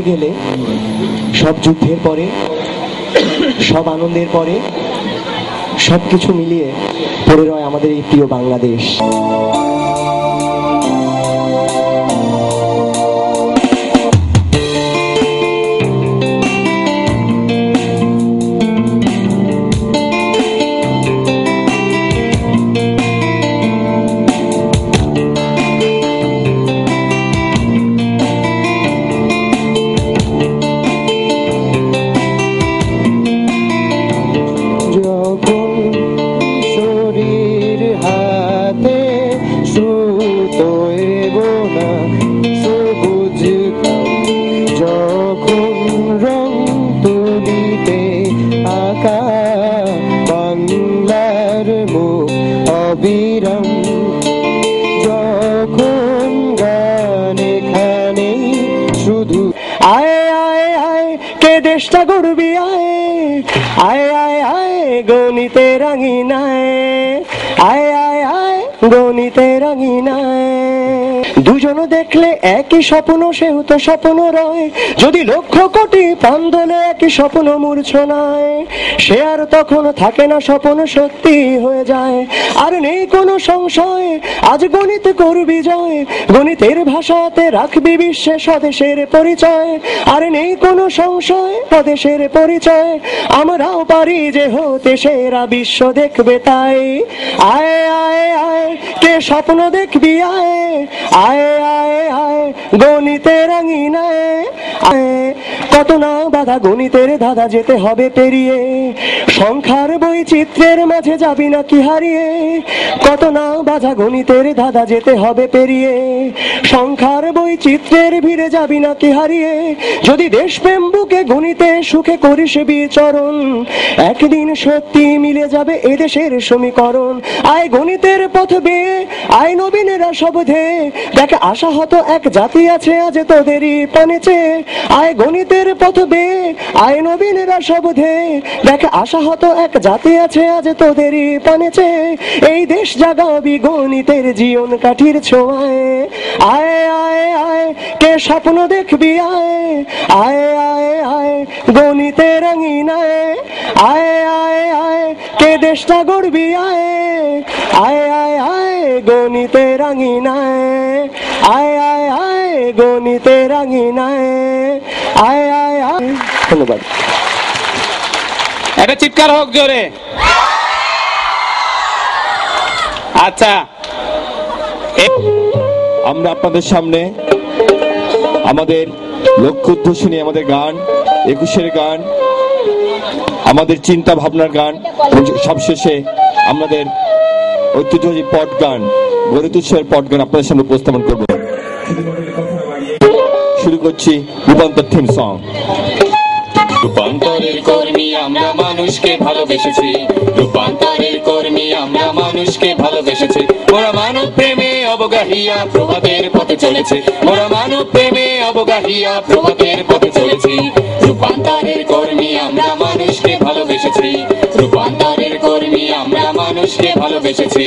গেলে সব যুদ্ধের পরে, সব আনন্দের পরে সবকিছু মিলিয়ে পড়ে রয় আমাদের এই প্রিয় বাংলাদেশ। দেশটা গড়বি আয় আয় আয় আয় গণিতে রঙিনায়, আয় আয় আয় গণিতে রঙিনায়। দুজন দেখলে একই স্বপ্ন, সেও তো স্বপ্ন রয়। যদি লক্ষ কোটি প্রাণ দোলে একই স্বপ্ন মূর্ছনায়, সে আর তখন থাকে না, স্বপ্ন সত্যি হয়ে যায়। আর নেই কোনো সংশয়, আজ গণিত করবি জয়। গণিতের ভাষাতে রাখবি বিশ্বে স্বদেশের পরিচয়। আর নেই কোনো সংশয়, স্বদেশের পরিচয় আমরাও পারি যে হতে সেরা, বিশ্ব দেখবে তাই। আয় আয় আয় কে স্বপ্ন দেখবি আয়, আয় আয় আয় গণিতে রঙিনায়। কত না বাধা গণিতের ধাঁধা যেতে হবে পেরিয়ে, সংখ্যার বৈচিত্র্যের মাঝে যাবি না কি হারিয়ে। কত না বাধা গণিতের ধাঁধা যেতে হবে পেরিয়ে, সংখ্যার বৈচিত্র্যের ভিড়ে যাবি না কি হারিয়ে। যদি দেশপ্রেম বুকে গণিতে সুখে করিস বিচরণ, একদিন সত্যি মিলে যাবে এদেশের সমীকরণ। আয় গণিতের পথ বেয়ে আয় নবীনেরা সব ধেয়ে, দেখ আশাহত এক জাতি আছে আজ তোদেরই পানেছে। আয় গণিতের পথ বেয়ে আয় নবীনেরা সব ধেয়ে, দেখ আশাহত এক জাতি আছে আজ তোদেরই পানেছে। এই দেশ জাগাবি গণিতের জীবন কাঠির ছোঁয়ায়। আয় আয় আয় কে স্বপ্ন দেখবি আয়, আয় আয় আয় গণিতে রঙিনায়। আয় আয় আয় কে দেশটা গড়বি আয়, আয় আয় আয় গণিতে রঙিনায়। আয় আয় আয় গণিতে রঙিনায়, আয় আয় আয়। ধন্যবাদ। একটা চিৎকার হোক জোরে। আচ্ছা, আমরা আপনাদের সামনে আমাদের লক্ষ্য উদ্দেশ্য নিয়ে আমাদের গান, 21-এর গান, আমাদের চিন্তা ভাবনার গান, সবশেষে আমাদের ঐতিহ্যবাহী পট গান, গণিত উৎসবের পট গান আপনাদের সামনে উপস্থাপন করব। শুরু করছি রূপান্তর থিম সং। রূপান্তরের কর্মী আমরা মানুষকে ভালোবেসেছি, রূপান্তরের কর্মী আমরা মানুষকে ভালোবেসেছি। মোরা মানব প্রেমে অবগাহিয়া প্রভাতের পথে চলেছে, মোরা মানব প্রেমে অবগাহিয়া প্রভাতের পথে চলেছি। রূপান্তরের কর্মী আমরা মানুষকে ভালোবেসেছি, রূপান্তরের কর্মী আমরা মানুষকে ভালোবেসেছি।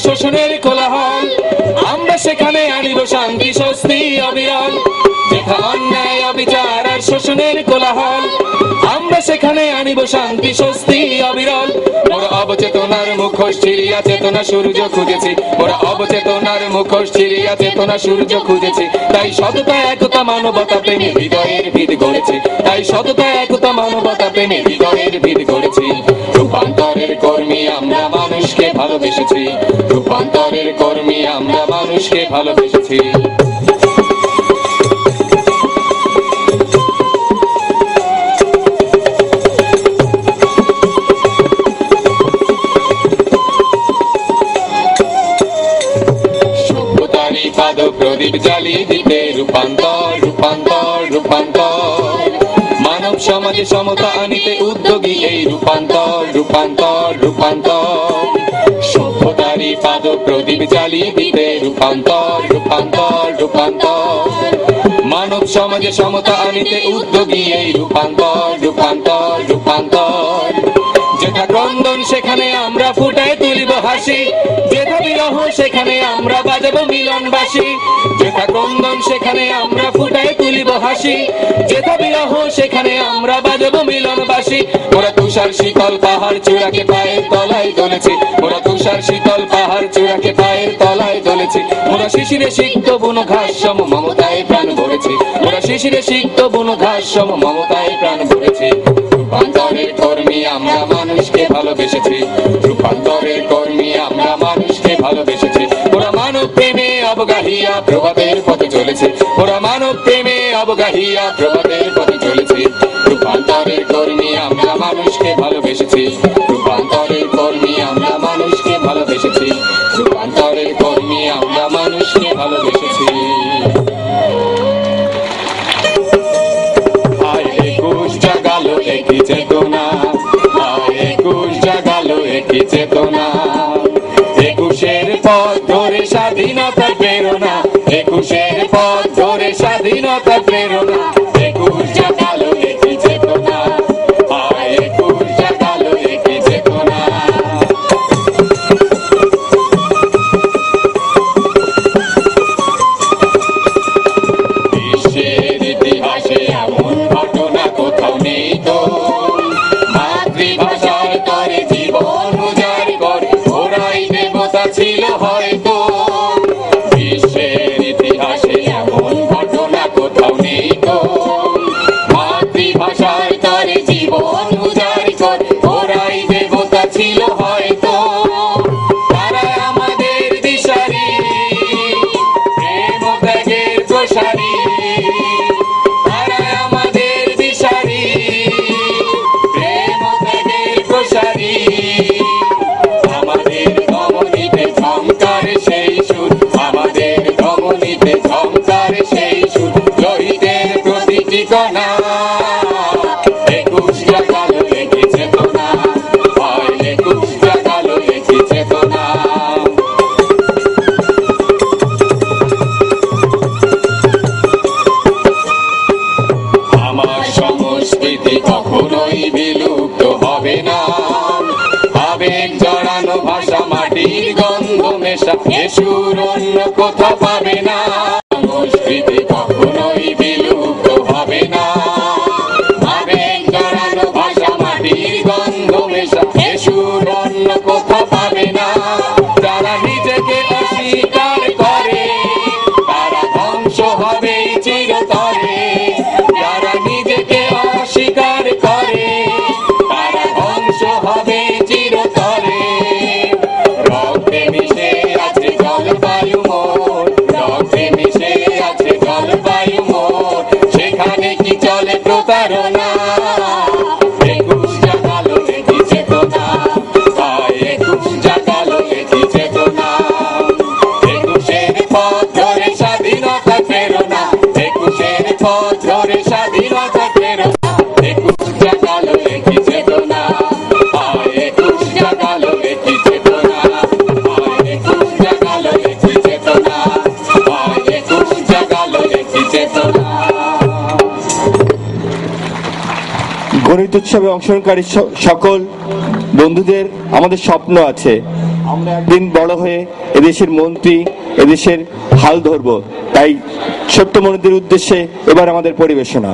শোষণের কোলাহল আমরা সেখানে আনিব শান্তি স্বস্তি অবিরল। যেথা অন্যায় অবিচার আর শোষণের কোলাহল আমরা সেখানে আনিব শান্তি স্বস্তি অবিরল। মোরা অবচেতনার মুখোশ ছিড়িয়া চেতনা সূর্য খুঁজেছি, মোরা অবচেতনার মুখোশ ছিড়িয়া চেতনা সূর্য খুঁজেছি। তাই সততা একতা মানবতা প্রেমে হৃদয়ের ভিত গড়েছি, তাই সততা একতা মানবতা প্রেমে হৃদয়ের ভিত গড়েছি। রূপান্তরের কর্মী আমরা মানুষকে ভালোবেসেছি, রূপান্তরের কর্মী আমরা মানুষকে ভালোবেসেছি। সভ্যতারই পাদ প্রদীপ জ্বালিয়ে দিতে রূপান্তর রূপান্তর রূপান্তর। মানব সমাজে সমতা আনিতে উদ্যোগী এই রূপান্তর রূপান্তর রূপান্তর। সভ্যতারই পাদ প্রদীপ জ্বালিয়ে দিতে রূপান্তর রূপান্তর রূপান্তর। মানব সমাজে সমতা আনিতে উদ্যোগী এই রূপান্তর রূপান্তর রূপান্তর। যেথা ক্রন্দন সেখানে আমরা ফুটায় তুলিব হাসি, যেথা বিরহ সেখানে আমরা বাজাবো মিলনবাসী। যেথা ক্রন্দন সেখানে আমরা ফুটায় তুলিব হাসি, যেথা বিরহ সেখানে আমরা বাজাবো মিলনবাসী। মোরা তুষার শীতল পাহাড় চূড়াকে পায়ের তলায় দলেছি, মোরা তুষার শীতল পাহাড় চূড়াকে পায়ের তলায় দলেছি। মোরা শিশিরে সিক্ত বুনো ঘাস সম মমতায় প্রাণ ভরেছি, মোরা শিশিরে সিক্ত বুনো ঘাস সম মমতায় প্রাণ ভরেছি। রূপান্তরের কর্মী আমরা মানুষকে ভালোবেসেছি, রূপান্তরের কর্মী আমরা মানুষকে ভালোবেসেছি। ওরা মানব প্রেমে অবগাহিয়া প্রভাতের পথে চলেছে, ওরা মানব প্রেমে অবগাহিয়া প্রভাতের পথে চলেছে। রূপান্তরের কর্মী আমরা মানুষকে ভালোবেসেছি, রূপান্তরের কর্মী আমরা মানুষকে ভালোবেসেছি, রূপান্তরের কর্মী আমরা মানুষকে ভালোবেসেছি। জাগালো একই চেতনা, একুশ জাগালো একই চেতনা। একুশের পথ ধরে স্বাধীনতার প্রেরণা, একুশের পথ ধরে স্বাধীনতার প্রেরণা। একুশ জাগালো একই চেতনা, একুশ জাগালো একই চেতনা। বিশ্বের ইতিহাসে এমন ঘটনা কোথাও নেই তো, মাতৃভাষার তরে জীবন উজাড় করে ওরাই দেবতা ছিল হয়তো। বিশ্বের ইতিহাসে এমন ঘটনা কোথাও নেই তো, মাতৃভাষার তরে জীবন উজাড় করে ওরাই দেবতা ছিল হয়তো। তারা আমাদের দিশারি, প্রেম ত্যাগের প্রসারী। তারা আমাদের দিশারি, প্রেম ত্যাগের প্রসারী। আমাদের ধমনীতে ঝংকার সেই সুর, আমাদের ধমনীতে ঝংকার সেই সুর। লোহিতের প্রতিটি কণা একুশ জাগালো একই চেতনা, একুশ জাগালো একই চেতনা। আমার সংস্কৃতি কখনোই বিলুপ্ত হবে না, আবেগ জড়ানো ভাষা মাটির গন্ধ মেশা এ সুর অন্য কোথাও পাবে না। সংস্কৃতি কখনোই বিলুপ্ত হবে না, আবেগ জড়ানো ভাষা মাটির গন্ধ মেশা এ সুর অন্য কোথাও পাবে না। যারা নিজেকে অস্বীকার করে তারা ধ্বংস হবে চিরতরে, যারা নিজেকে অস্বীকার করে তারা ধ্বংস হবে চিরতরে। রক্তে মিশে আছে জলবায়ু মোর, রক্তে মিশে আছে জলবায়ু মোর। সেখানে কি চলে প্রতারণা, গণিত উৎসবে অংশগ্রহণকারী সকল বন্ধুদের আমাদের স্বপ্ন আছে, আমরা একদিন বড় হয়ে এদেশের মন্ত্রী, এদেশের হাল ধরব। তাই ছোট্ট মনিদের উদ্দেশ্যে এবার আমাদের পরিবেশনা।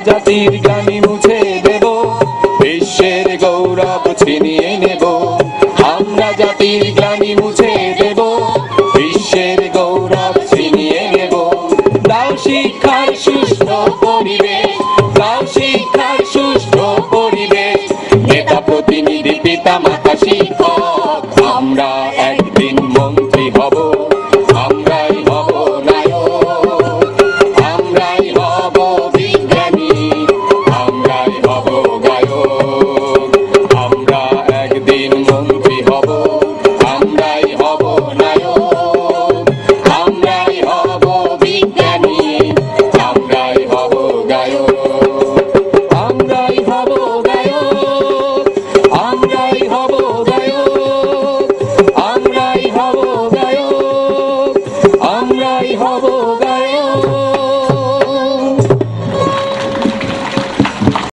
জাতির গ্লানি মুছে দেব, বিশ্বের গৌরব ছিনিয়ে নেব। আমরা জাতির গ্লানি মুছে দেব, বিশ্বের গৌরব ছিনিয়ে নেব। দাও শিক্ষার সুষ্ঠু পরিবেশ, দাও শিক্ষার সুষ্ঠু পরিবেশ। নেতা প্রতিনিধি পিতা মাতা শিক্ষক, আমরা একদিন মন্ত্রী হব, আমরাই হব নায়ক, আমরাই হব বিজ্ঞানী, আমরাই হব গায়ক। আমরা একদিন মন্ত্রী হব, আমরাই হব নায়ক, আমরাই হব বিজ্ঞানী, আমরাই হব গায়ক। আমরাই হব গায়ক, আমরাই হব গায়ক, আমরাই হব গায়ক, আমরাই হব গায়ক।